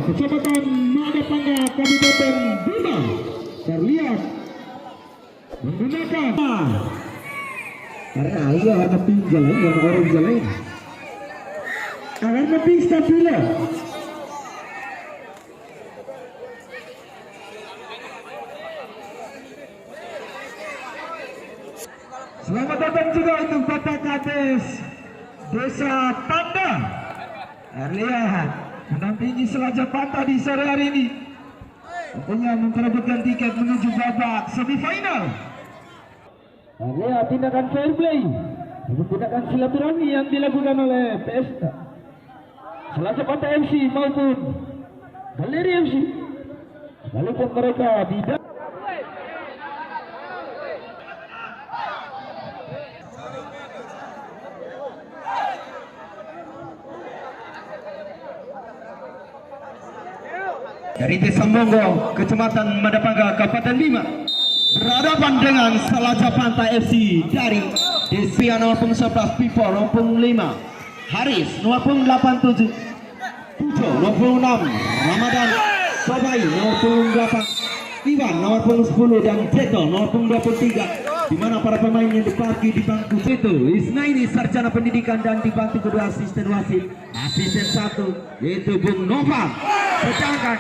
Kecamatan Madapangga, Kabupaten Bima, terlihat menggunakan karena ia warna pink jalan, warna orange jalan. warna pink stabilo. Selamat datang juga untuk Bapak Kades Desa Panda. Terlihat mendampingi Selaja Panda di sore hari ini, tentunya memperebutkan tiket menuju babak semifinal. Terlihat tindakan fair play, tindakan silaturahmi yang dilakukan oleh PS Selaja Panda FC maupun Galeri FC. Walaupun mereka tidak dari Desa Monggo, Kecamatan Madapangga, Kabupaten Bima, berhadapan dengan Selaja Panda FC dari Desa nomor 11 Pipo nomor 5, Haris nomor 87, Pujo nomor 6, Ramadan Sobai nomor 8, Iwan nomor 10 dan Jeto nomor 23. Di mana para pemain yang diparkir di bangku itu Isnaini sarjana pendidikan dan dibantu kedua asisten wasit. Asisten 1 yaitu Bung Nova, sedangkan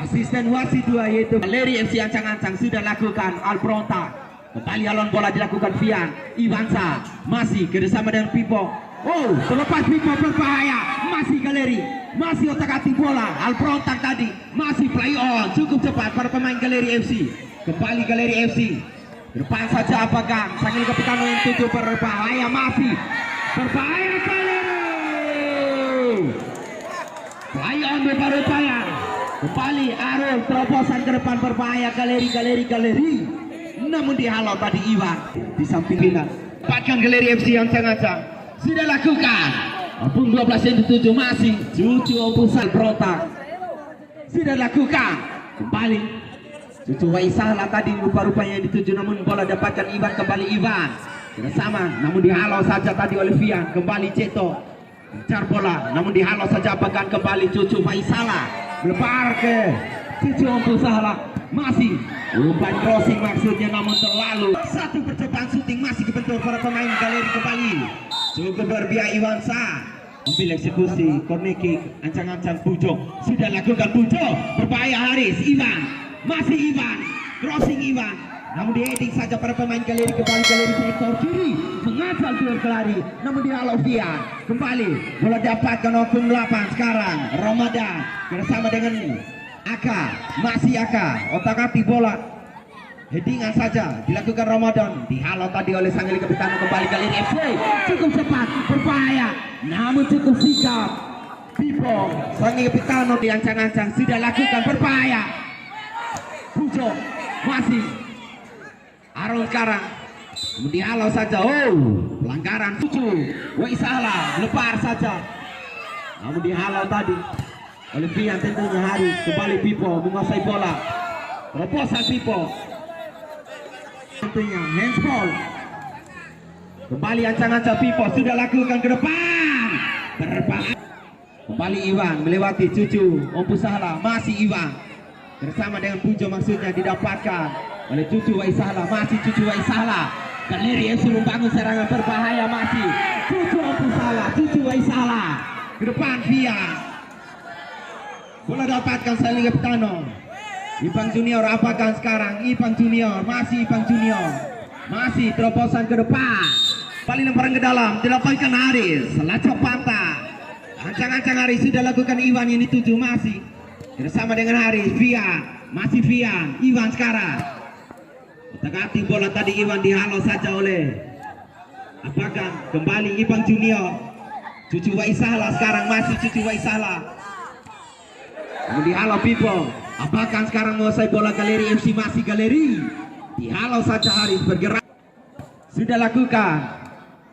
asisten wasit 2 yaitu Galeri FC Ancang-Ancang sudah lakukan Alpronta. Kembali alon bola dilakukan Fian Ivansa, masih kerjasama dengan Pipo. Oh, terlepas Pipo berbahaya, masih Galeri, masih otak-atik bola. Alpronta tadi masih play on, cukup cepat para pemain Galeri FC. Kembali Galeri FC depan saja apakah Sangil Kapitano yang 7 berbahaya, masih berbahaya Galeri. Play on berupaya. Kembali Arul terobosan ke depan berbahaya Galeri. Namun dihalau tadi Iwan di samping kanan. Dapatkan Galeri FC yang Ancang-Ancang sudah lakukan. Pun 12 yang dituju masih Cucu Ompusal berontak. Sudah lakukan. Kembali Cucu Waisalah tadi rupa-rupanya yang dituju, namun bola dapatkan Iwan. Kembali Iwan tidak sama, namun dihalau saja tadi oleh Fian. Kembali Ceto mencari bola, namun dihalau saja bahkan kembali Cucu Waisalah melebar ke Cucu Ompusala, masih umpan crossing maksudnya, namun terlalu satu percobaan syuting masih kebentur para pemain Galeri. Kembali cukup berbiaya Iwansa ambil eksekusi corner kick. Ancang-Ancang Pujo sudah lakukan, Pujo berbahaya Haris. Iwan, masih Iwan, crossing Iwan, namun di-heading saja para pemain Galeri. Kembali Galeri sektor kiri mengajar keluar kelari, namun dihalau Fian. Kembali bola dapatkan nomor 8 sekarang Ramadan bersama dengan Aka, masih Aka otak-atik bola, headingan saja dilakukan Ramadan, dihalau tadi oleh Sangil Kapitano. Kembali Galeri FC cukup cepat berbahaya, namun cukup sikap Pipo. Sangil Kapitano di Ancang-Ancang sudah lakukan berbahaya. Pujo masih Arul sekarang dihalau saja. Oh, pelanggaran Cucu Waisalah lebar saja, namun dihalau tadi oleh Fian tentunya Haris. Kembali Pipo menguasai bola, terobosan Pipo tentunya handsball. Kembali Ancang-Ancang Pipo sudah lakukan ke depan berbahaya. Kembali Iwan melewati Cucu Ompusala, masih Iwan bersama dengan Pujo maksudnya didapatkan oleh Cucu Waisalah, masih Cucu Waisalah. Galeri FC membangun serangan berbahaya, masih Cucu Ompusala, Cucu Waisalah ke depan Fian. Bola dapatkan Sangil Kapitano. Ipang Junior apakah sekarang? Ipang Junior, masih Ipang Junior, masih terobosan ke depan. Paling lemparan ke dalam didapatkan Haris. Selaja Panda. Ancang-Ancang Haris sudah lakukan Iwan yang dituju, masih bersama dengan Haris. Fian, masih Fian. Iwan sekarang otak-atik bola tadi Iwan dihalau saja oleh apakah kembali Ipang Junior. Cucu Waisalah sekarang, masih Cucu Waisalah. Dihalau Pipo. Apakah sekarang menguasai bola Galeri FC, masih Galeri. Dihalau saja Haris bergerak. Sudah lakukan.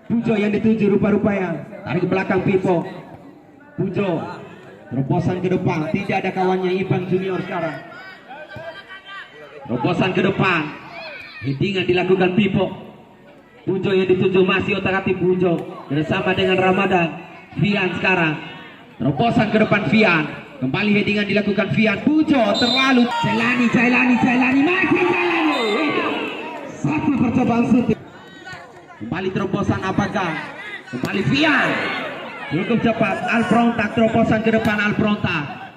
Pujo yang dituju rupa-rupanya. Tarik ke belakang Pipo. Pujo terobosan ke depan, tidak ada kawannya Ipang Junior sekarang. Terobosan ke depan, headingan dilakukan Pipo. Pujo yang dituju masih otak-atik Pujo bersama dengan Ramadan. Fian sekarang terobosan ke depan Fian. Kembali headingan dilakukan Fian Pujo terlalu Jailani masih Jailani. Satu percobaan shooting. Kembali terobosan apakah? Kembali Fian. Cukup cepat Alfronta terobosan ke depan Alfronta.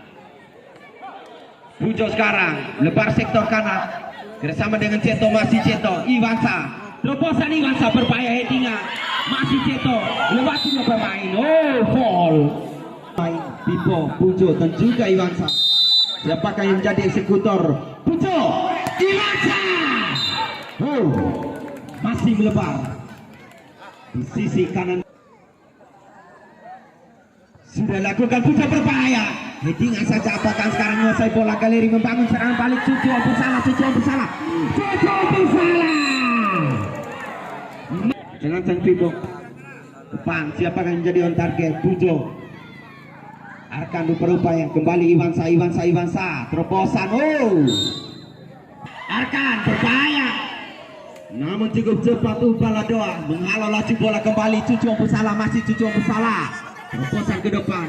Pujo sekarang lebar sektor kanan bersama dengan Ceto, masih Ceto, Iwansa. Terobosan Iwansa berbahaya headingan. Masih Ceto lewati dua pemain. Oh, fall. Pipo, Pujo dan juga Iwansa. Siapakah yang menjadi eksekutor? Pujo, Iwansa. Oh, masih melebar di sisi kanan. Sudah lakukan Pujo berbahaya. Headingan saja apakah sekarang menguasai bola galeri membangun serangan balik. Cucu bersalah. Dengan sang Pipo depan, siapakah yang menjadi on target? Pujo. Arkan berupaya kembali Iwansa terobosan. Oh, Arkan berbahaya namun cukup cepat Baladoa menghalau laju bola kembali. Cucu bersalah, masih Cucu bersalah. Terobosan ke depan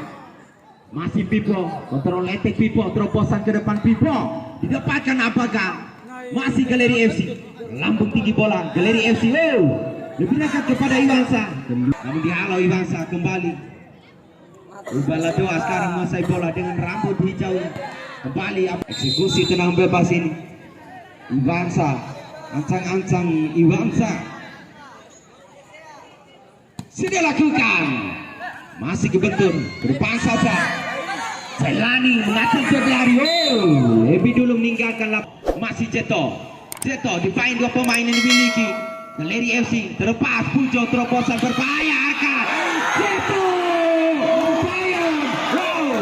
masih Pipo, kontrol letek Pipo, terobosan ke depan Pipo didapatkan apakah? Masih Galeri FC, lambung tinggi bola Galeri FC. Oh, lebih dekat kepada Iwansa namun dihalau Iwansa kembali. Baladoa sekarang menguasai bola dengan rambut hijau. Kembali eksekusi tenang bebas ini. Iwansa, ancang-ancang Iwansa. Sudah lakukan. Masih kebentur, ke depan saja. Jailani mengacung ke belari. Oh, lebih dulu meninggalkan masih Ceto. Dipain dua pemain yang dimiliki Galeri FC. Terlepas Pujo terobosan berbahaya Arkan. Ceto.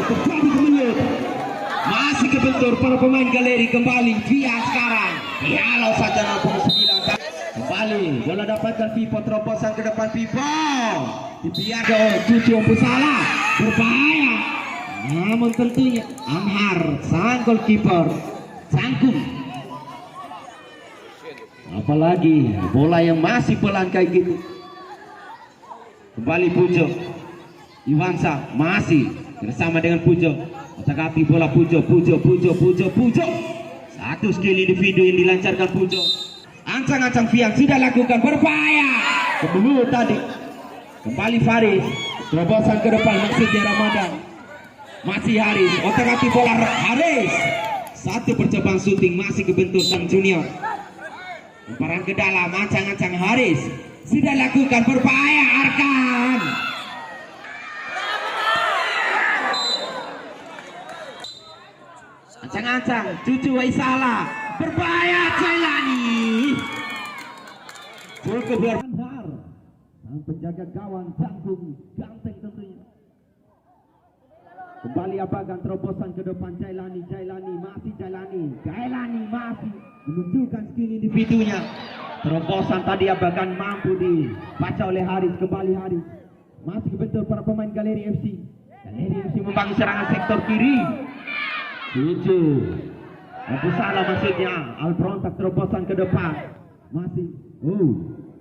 Terjadi kemelut. Masih kebentur para pemain Galeri kembali. Via sekarang dihalau saja 69. Kembali bola dapatkan Pipo, terobosan ke depan Pipo. Dibiarkan Cucu salah berbahaya. Namun tentunya Anhar sang goalkeeper sangkum. Apalagi bola yang masih pelan kayak gitu. Kembali Pujo. Iwansa masih bersama dengan Pujo. Otak-atik bola Pujo. Satu skill individu yang dilancarkan Pujo. Ancang-ancang Fian sudah lakukan berbahaya. Keburu tadi. Kembali Faris. Terobosan ke depan maksudnya Ramadan. Masih Haris. Otak-atik bola Haris. Satu percobaan syuting masih kebentur sang junior. Lemparan ke dalam, ancang-ancang Haris. Sudah lakukan berbahaya Arkan. Ancang-ancang Cucu Waisala berbahaya Jailani. Cukup benar. Sang penjaga gawang jangkung ganteng tentunya. Kembali abakan terobosan ke depan Jailani masih menunjukkan skill individunya. Terobosan tadi abakan mampu dibaca oleh Haris. Kembali Haris masih kebentur para pemain Galeri FC. Galeri FC membangun serangan sektor kiri. Cucu salah maksudnya. Alfronta terobosan ke depan masih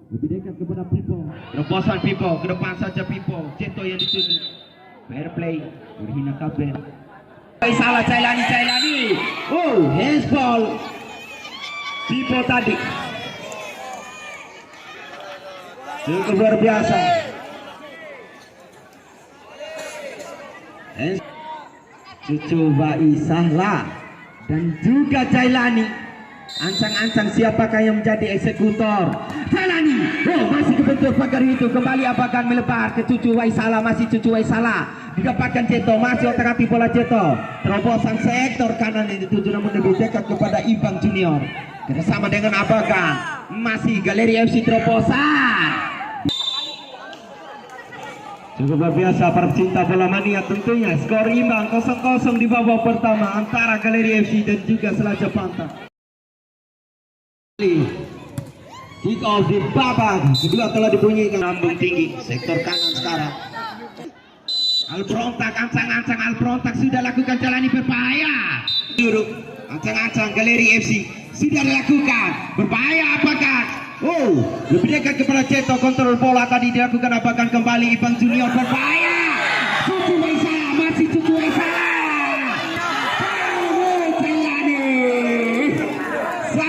lebih dekat kepada Pipo. Terobosan Pipo ke depan saja Pipo. Ceto yang dituju. Fair play berhina kabel. Salah Jailani. Handsball Pipo tadi. Cukup luar biasa. Cucu Waisala dan juga Jailani. Ancang-ancang siapakah yang menjadi eksekutor? Jailani. Masih kebentur pagar itu. Kembali abakan melebar ke Cucu Waisala. Masih Cucu Waisala. Didapatkan Ceto. Masih otak-atik bola Ceto. Terobosan sektor kanan yang dituju namun lebih dekat kepada Ibang Junior. Bersama dengan abakan masih Galeri FC terobosan. Cukup luar biasa para pecinta bola mania tentunya. Skor imbang 0-0 di babak pertama antara Galeri FC dan juga Selajah Pantai. Kick off di babak kedua telah dibunyikan. Lambung tinggi sektor kanan sekarang. Alfrontak ancang-ancang Alfrontak sudah lakukan jalani berbahaya. Duduk ancang-ancang Galeri FC sudah dilakukan berbahaya apakah? Lebih dekat kepada Ceto, kontrol bola tadi dilakukan abakan kembali Ibang Junior berbahaya. Cucu Waisala masih Cucu Waisala.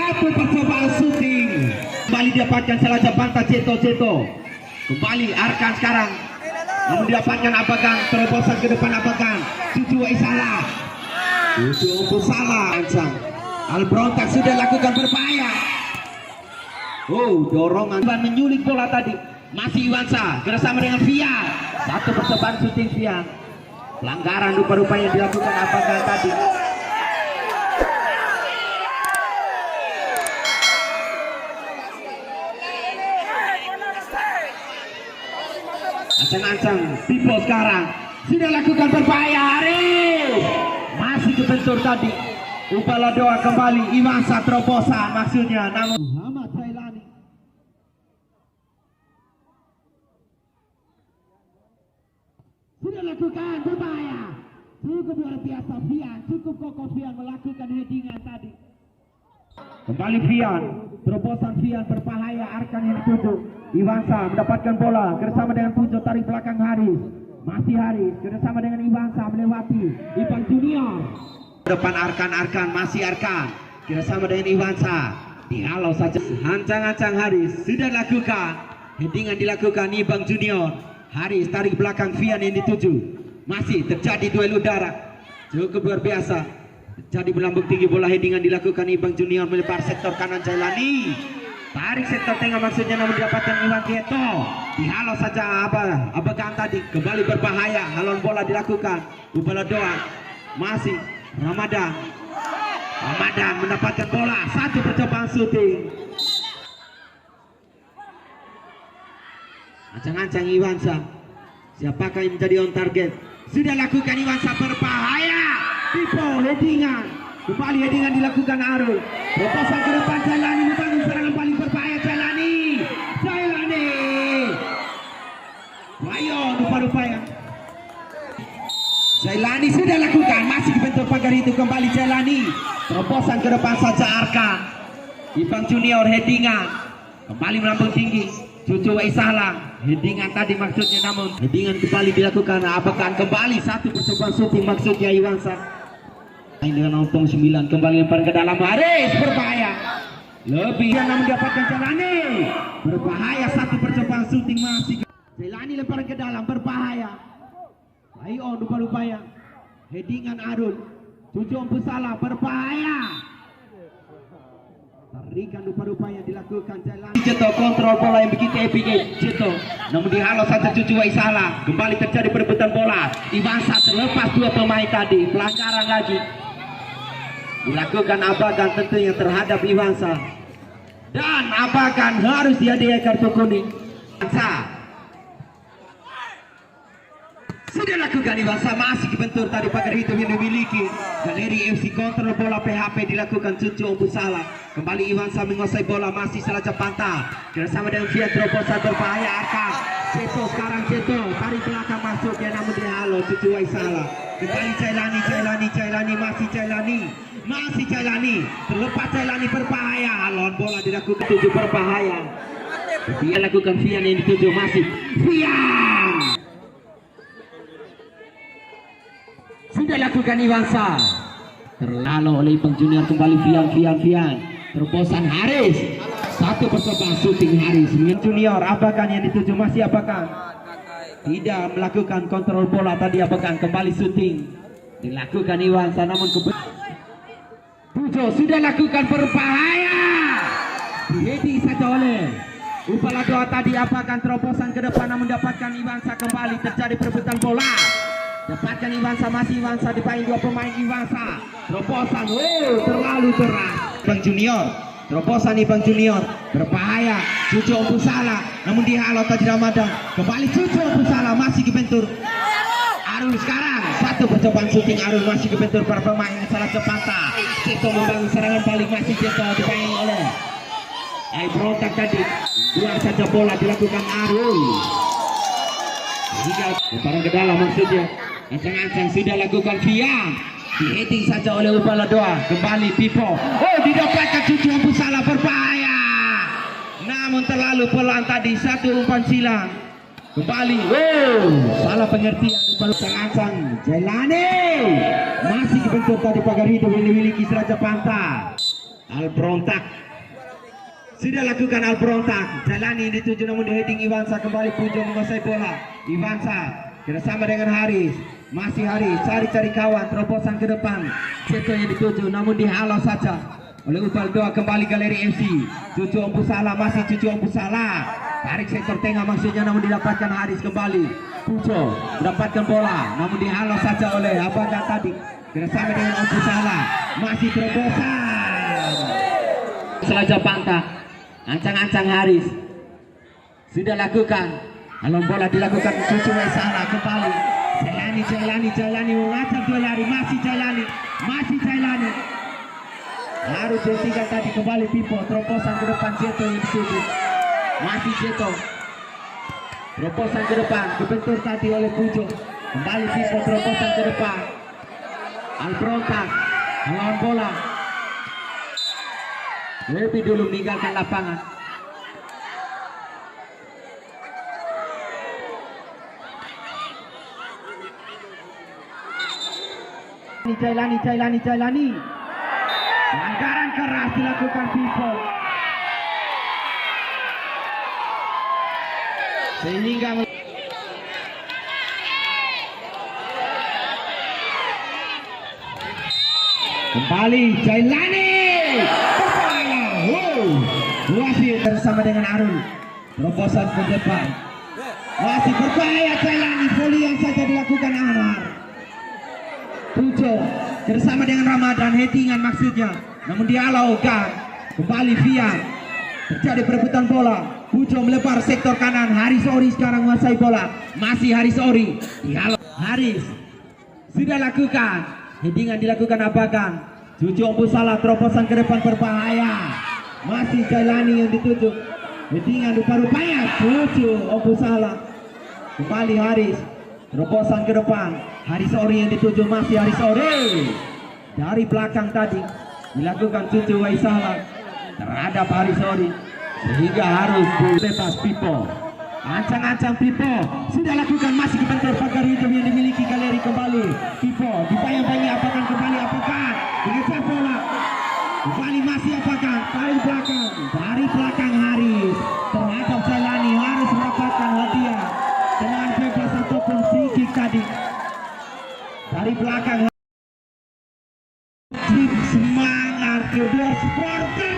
satu percobaan shooting. Kembali didapatkan Selaja Panta Ceto. Kembali Arkan sekarang. Namun didapatkan Abagan, terobosan ke depan Abagan. Cucu Isala. Cucu salah. Ancang. Albrontak sudah lakukan berbahaya. Dorongan menyulik bola tadi. Masih Iwansa bersama dengan Fian. Satu percobaan shooting Fian. Pelanggaran rupa-rupanya dilakukan Abagan tadi. Ancang-ancang Pipo sekarang sudah lakukan berbahaya. Haris masih kebentur tadi. Upala doa kembali. Iwansa terobosan maksudnya, namun Muhammad Jailani sudah lakukan berbahaya. Cukup luar biasa Fian, cukup kokoh Fian melakukan headingan tadi. Kembali Fian, terobosan Fian berbahaya. Arkan yang dituju. Iwansa mendapatkan bola bersama dengan Pujo, tarik belakang Haris. Masih Haris bersama dengan Iwansa melewati Ivan Junior. Depan Arkan masih Arkan bersama dengan Iwansa. Dihalau saja. Ancang-ancang Haris sudah lakukan. Headingan dilakukan Ibang Junior. Haris tarik belakang Fian yang dituju. Masih terjadi duel udara. Cukup luar biasa. Jadi berlambung tinggi bola, headingan dilakukan Ibang Junior melebar sektor kanan Jailani. Tarik sektor tengah maksudnya, namun didapatkan Iwan Tieto. Dihalau saja Abagan tadi. Kembali berbahaya. Haluan bola dilakukan Upala doa. Masih Ramadan mendapatkan bola. Satu percobaan shooting. Ancang-ancang Iwansa. Siapakah yang menjadi on target? Sudah lakukan Iwansa berbahaya. Pipo headingan. Kembali headingan dilakukan Arul. Lepasan ke depan Jailani membangun serangan paling berbahaya. Jailani. Ayo rupa-rupanya. Jailani sudah lakukan. Masih kebentur pagar itu. Kembali Jailani. Terobosan ke depan saja Arkan. Ibang Junior headingan. Kembali melambung tinggi. Cucu Isala. Headingan tadi maksudnya, namun headingan kembali dilakukan. Abakan kembali. Satu percobaan shooting maksudnya Iwansa. Dengan Ompong 9 kembali lempar ke dalam. Haris berbahaya. Lebih namun dapatkan Jailani. Berbahaya. Satu percobaan shooting masih. Jailani lempar ke dalam berbahaya. Ayo rupa-rupanya. Headingan Arul. Cucu Ompu salah berbahaya. Tarikan rupa-rupanya dilakukan Jailani. Ceto kontrol bola yang begitu epic. Ceto namun dihalau saja Cucu Isala. Kembali terjadi perebutan bola. Iwansa terlepas dua pemain tadi. Pelanggaran lagi dilakukan Abagan tentunya terhadap Iwansa. Dan Abagan harus dihadiahi kartu kuning. Iwansa sudah lakukan. Iwansa masih kebentur tadi pagar hitam yang dimiliki Galeri FC. Kontrol bola PHP dilakukan Cucu Ompu salah. Kembali Iwansa menguasai bola. Masih Selaja Panta bersama dengan Fiat terobosan berbahaya Arkan. Ceto sekarang Ceto tarik belakang masuk ya, namun dihalau Cucu Isala. Kembali Jailani masih Jailani terlepas. Jailani berbahaya. Lawan bola dilakukan tujuh berbahaya. Dia lakukan Fian yang dituju. Masih Fian sudah lakukan Iwansa. Terlalu oleh Ibang Junior. Kembali Fian terobosan Haris. Satu percobaan shooting Haris. Junior Abakan yang dituju. Masih Abakan tidak melakukan kontrol bola tadi. Abakan kembali shooting dilakukan Iwansa, namun Pujo sudah lakukan berbahaya. Dihedi saja oleh Upala doa tadi. Abakan terobosan ke depan namun mendapatkan Iwansa. Kembali terjadi perebutan bola. Dapatkan Iwansa. Masih Iwansa dipain dua pemain. Iwansa terobosan. Terlalu keras. Ibang Junior. Terobosan Ibang Junior berbahaya. Cucu Ompu salah namun dihalau tadi Ramadan. Kembali Cucu Ompu salah. Masih kebentur Arul sekarang. Satu percobaan shooting Arul. Masih kebentur para pemain Selaja Panta. Ceto membangun serangan balik. Masih Ceto dipain oleh berontak tadi. Keluar saja bola dilakukan Arul. Hingga lemparan ke dalam maksudnya. Ancang-ancang sudah lakukan Fian. Dihiting saja oleh Upala doa. Kembali Pipo. Didapatkan Cucu Ompu salah berbahaya. Namun terlalu pelan tadi. Satu umpan silang. Kembali. Salah pengertian. Ancang-ancang Jailani masih kebentur tadi pagar hidup yang dimiliki Selaja Panta. Al-Berontak sudah lakukan Al-Berontak, jalani dituju namun di heading Iwansa, kembali Pujo menguasai bola. Iwansa kerjasama dengan Haris, masih Haris cari-cari kawan, terobosan ke depan. Seto yang dituju namun dihalau saja oleh Ubaldoa. Kembali Galeri FC, Cucu Ompu Salah, masih Cucu Ompu Salah, tarik sektor tengah maksudnya namun didapatkan Haris. Kembali Pujo mendapatkan bola namun dihalau saja oleh Abadan tadi, kerjasama dengan Ompu Salah, masih terobosan Selajah Pantak. Ancang-ancang Haris sudah lakukan, alon bola dilakukan Cucu Salah. Kembali Jailani mengacak dua lari, masih Jailani harus bertiga tadi. Kembali Pipo, terobosan ke depan Jeto yang dituju, masih Jeto, terobosan ke depan kebentur tadi oleh Pujo. Kembali Pipo, terobosan ke depan. Al-Berontak melawan bola, lebih dulu meninggalkan lapangan. Jailani pelanggaran keras dilakukan Pipo sehingga kembali Jailani wasit bersama dengan Arul, terobosan ke depan, masih berbahaya Jailani. Volley yang saja dilakukan Anwar. Pujo bersama dengan Ramadan, headingan maksudnya namun dihalau Gang. Kembali Fian, terjadi perebutan bola. Pujo melebar sektor kanan, Haris Ori sekarang menguasai bola, masih Haris Ori dihalau. Haris sudah lakukan, headingan dilakukan Abagan. Cucu Ompu Salah, terobosan ke depan berbahaya, masih Jailani yang dituju, headingan rupa-rupanya Cucu Ompu Salah. Kembali Haris, terobosan ke depan, Haris Ori yang dituju, masih Haris Ori. Dari belakang tadi dilakukan Cucu Salah terhadap Haris Ori sehingga harus bebas Pipo. Ancang-ancang Pipo sudah lakukan, masih kebentur pagar hitam yang dimiliki Galeri. Kembali Pipo dibayang-bayangi Abakan, kembali Abakan digeser bola, kembali masih Abakan dari belakang Haris terhadap Jailani, harus mendapatkan hadiah dengan bebas ataupun free kick tadi dari belakang. Semangat kedua supporter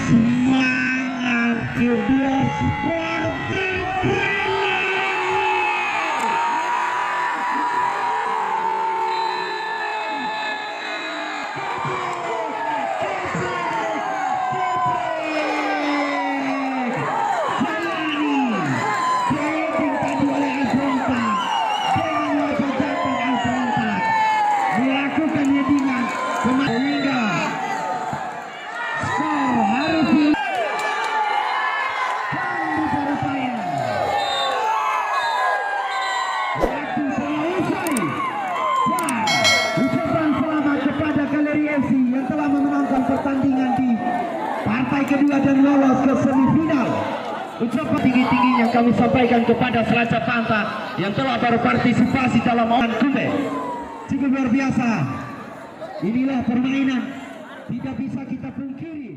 semangat kedua supporter pertandingan di partai kedua dan lolos ke semifinal. Ucapan tinggi-tingginya kami sampaikan kepada Selacap Pantak yang telah berpartisipasi dalam open kume. Cukup luar biasa. Inilah permainan, tidak bisa kita pungkiri.